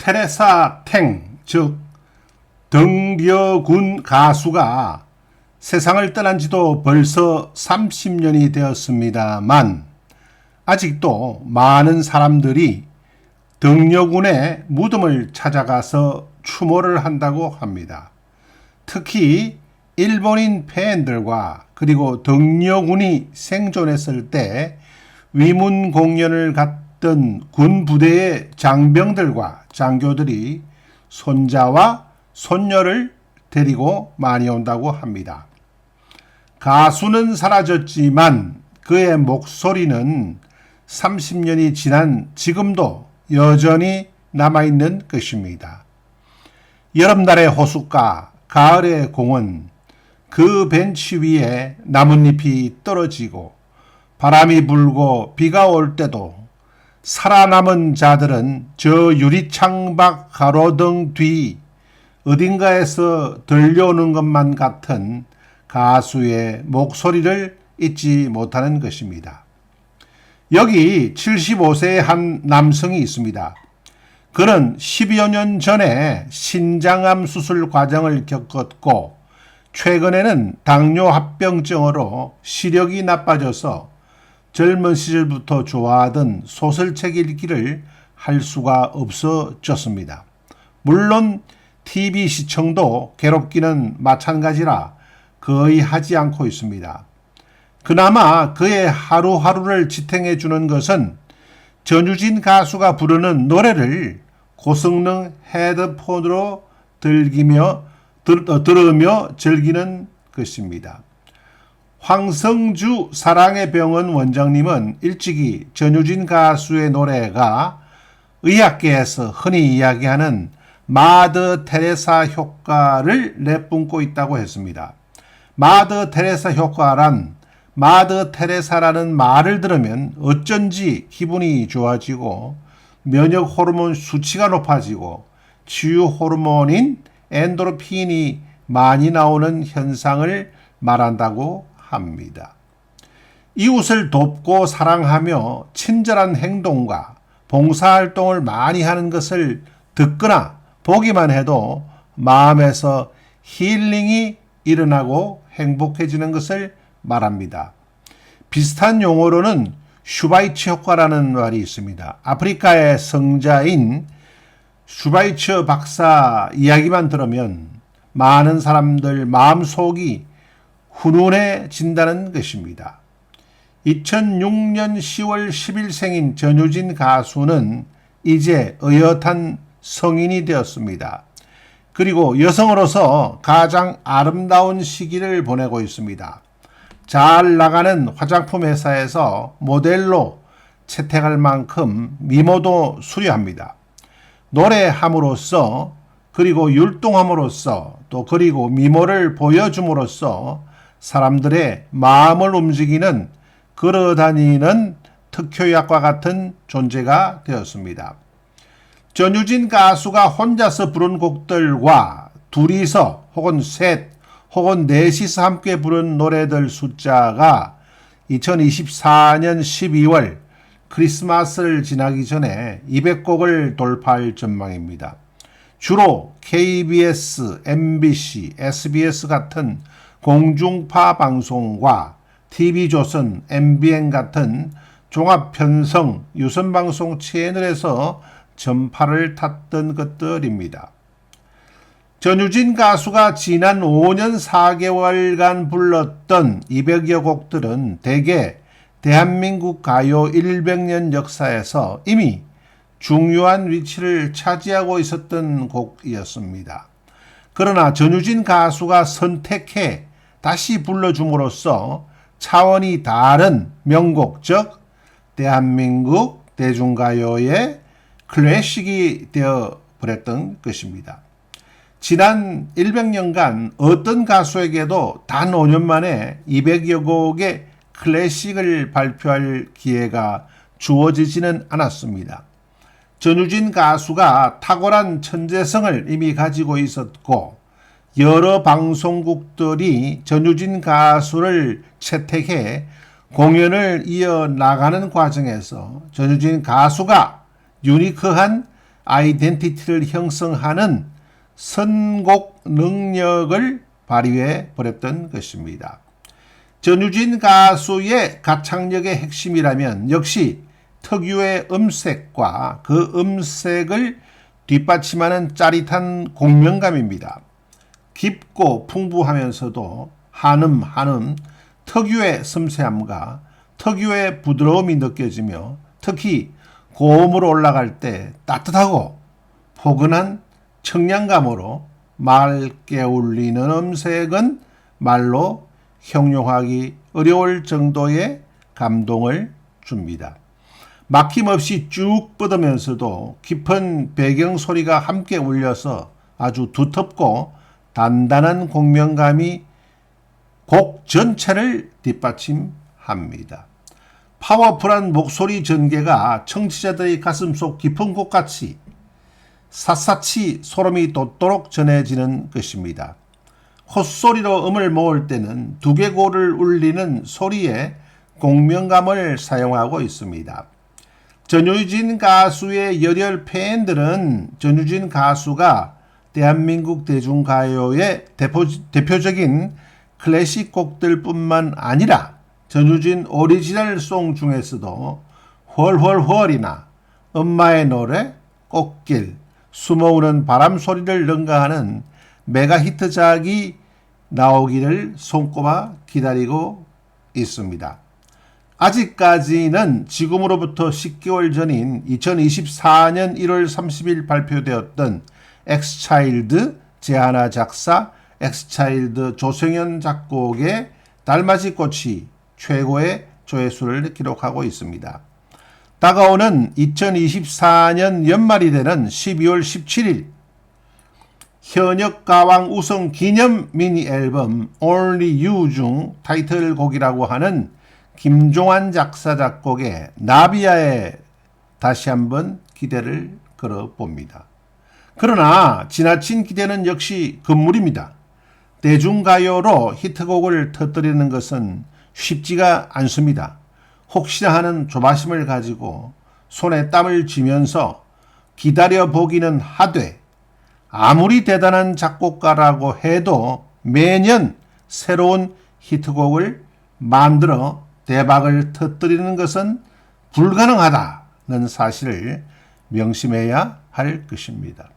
테레사 탱, 즉 덩려군 가수가 세상을 떠난 지도 벌써 30년이 되었습니다만 아직도 많은 사람들이 덩려군의 무덤을 찾아가서 추모를 한다고 합니다. 특히 일본인 팬들과 그리고 덩려군이 생존했을 때 위문 공연을 갔던 군 부대의 장병들과 장교들이 손자와 손녀를 데리고 많이 온다고 합니다. 가수는 사라졌지만 그의 목소리는 30년이 지난 지금도 여전히 남아있는 것입니다. 여름날의 호숫가, 가을의 공원, 그 벤치 위에 나뭇잎이 떨어지고 바람이 불고 비가 올 때도 살아남은 자들은 저 유리창밖 가로등 뒤 어딘가에서 들려오는 것만 같은 가수의 목소리를 잊지 못하는 것입니다. 여기 75세의 한 남성이 있습니다. 그는 10여 년 전에 신장암 수술 과정을 겪었고 최근에는 당뇨 합병증으로 시력이 나빠져서 젊은 시절부터 좋아하던 소설책 읽기를 할 수가 없어졌습니다. 물론 TV 시청도 괴롭기는 마찬가지라 거의 하지 않고 있습니다. 그나마 그의 하루하루를 지탱해 주는 것은 전유진 가수가 부르는 노래를 고성능 헤드폰으로 들으며 즐기는 것입니다. 황성주 사랑의 병원 원장님은 일찍이 전유진 가수의 노래가 의학계에서 흔히 이야기하는 마더 테레사 효과를 내뿜고 있다고 했습니다. 마더 테레사 효과란 마더 테레사라는 말을 들으면 어쩐지 기분이 좋아지고 면역 호르몬 수치가 높아지고 치유 호르몬인 엔도르핀이 많이 나오는 현상을 말한다고 합니다. 이웃을 돕고 사랑하며 친절한 행동과 봉사활동을 많이 하는 것을 듣거나 보기만 해도 마음에서 힐링이 일어나고 행복해지는 것을 말합니다. 비슷한 용어로는 슈바이처 효과라는 말이 있습니다. 아프리카의 성자인 슈바이처 박사 이야기만 들으면 많은 사람들 마음속이 훈훈해진다는 것입니다. 2006년 10월 10일생인 전유진 가수는 이제 어엿한 성인이 되었습니다. 그리고 여성으로서 가장 아름다운 시기를 보내고 있습니다. 잘 나가는 화장품 회사에서 모델로 채택할 만큼 미모도 수려합니다. 노래함으로써 그리고 율동함으로써 또 그리고 미모를 보여줌으로써 사람들의 마음을 움직이는 걸어다니는 특효약과 같은 존재가 되었습니다. 전유진 가수가 혼자서 부른 곡들과 둘이서 혹은 셋 혹은 넷이서 함께 부른 노래들 숫자가 2024년 12월 크리스마스를 지나기 전에 200곡을 돌파할 전망입니다. 주로 KBS, MBC, SBS 같은 공중파 방송과 TV조선, MBN 같은 종합편성 유선방송 채널에서 전파를 탔던 것들입니다. 전유진 가수가 지난 5년 4개월간 불렀던 200여 곡들은 대개 대한민국 가요 100년 역사에서 이미 중요한 위치를 차지하고 있었던 곡이었습니다. 그러나 전유진 가수가 선택해 다시 불러줌으로써 차원이 다른 명곡, 즉 대한민국 대중가요의 클래식이 되어버렸던 것입니다. 지난 100년간 어떤 가수에게도 단 5년 만에 200여 곡의 클래식을 발표할 기회가 주어지지는 않았습니다. 전유진 가수가 탁월한 천재성을 이미 가지고 있었고 여러 방송국들이 전유진 가수를 채택해 공연을 이어나가는 과정에서 전유진 가수가 유니크한 아이덴티티를 형성하는 선곡 능력을 발휘해 버렸던 것입니다. 전유진 가수의 가창력의 핵심이라면 역시 특유의 음색과 그 음색을 뒷받침하는 짜릿한 공명감입니다. 깊고 풍부하면서도 한음 특유의 섬세함과 특유의 부드러움이 느껴지며 특히 고음으로 올라갈 때 따뜻하고 포근한 청량감으로 맑게 울리는 음색은 말로 형용하기 어려울 정도의 감동을 줍니다. 막힘없이 쭉 뻗으면서도 깊은 배경 소리가 함께 울려서 아주 두텁고 단단한 공명감이 곡 전체를 뒷받침합니다. 파워풀한 목소리 전개가 청취자들의 가슴속 깊은 곳같이 샅샅이 소름이 돋도록 전해지는 것입니다. 콧소리로 음을 모을 때는 두개골을 울리는 소리에 공명감을 사용하고 있습니다. 전유진 가수의 열혈 팬들은 전유진 가수가 대한민국 대중가요의 대표적인 클래식 곡들뿐만 아니라 전유진 오리지널 송 중에서도 헐헐헐이나 엄마의 노래, 꽃길, 숨어오는 바람 소리를 능가하는 메가 히트작이 나오기를 손꼽아 기다리고 있습니다. 아직까지는 지금으로부터 10개월 전인 2024년 1월 30일 발표되었던 엑스차일드 제하나 작사, 엑스차일드 조성현 작곡의 달맞이 꽃이 최고의 조회수를 기록하고 있습니다. 다가오는 2024년 연말이 되는 12월 17일 현역가왕 우승 기념 미니 앨범 Only You 중 타이틀곡이라고 하는 김종환 작사 작곡의 나비야에 다시 한번 기대를 걸어봅니다. 그러나 지나친 기대는 역시 금물입니다. 대중가요로 히트곡을 터뜨리는 것은 쉽지가 않습니다. 혹시나 하는 조바심을 가지고 손에 땀을 쥐면서 기다려보기는 하되 아무리 대단한 작곡가라고 해도 매년 새로운 히트곡을 만들어 대박을 터뜨리는 것은 불가능하다는 사실을 명심해야 할 것입니다.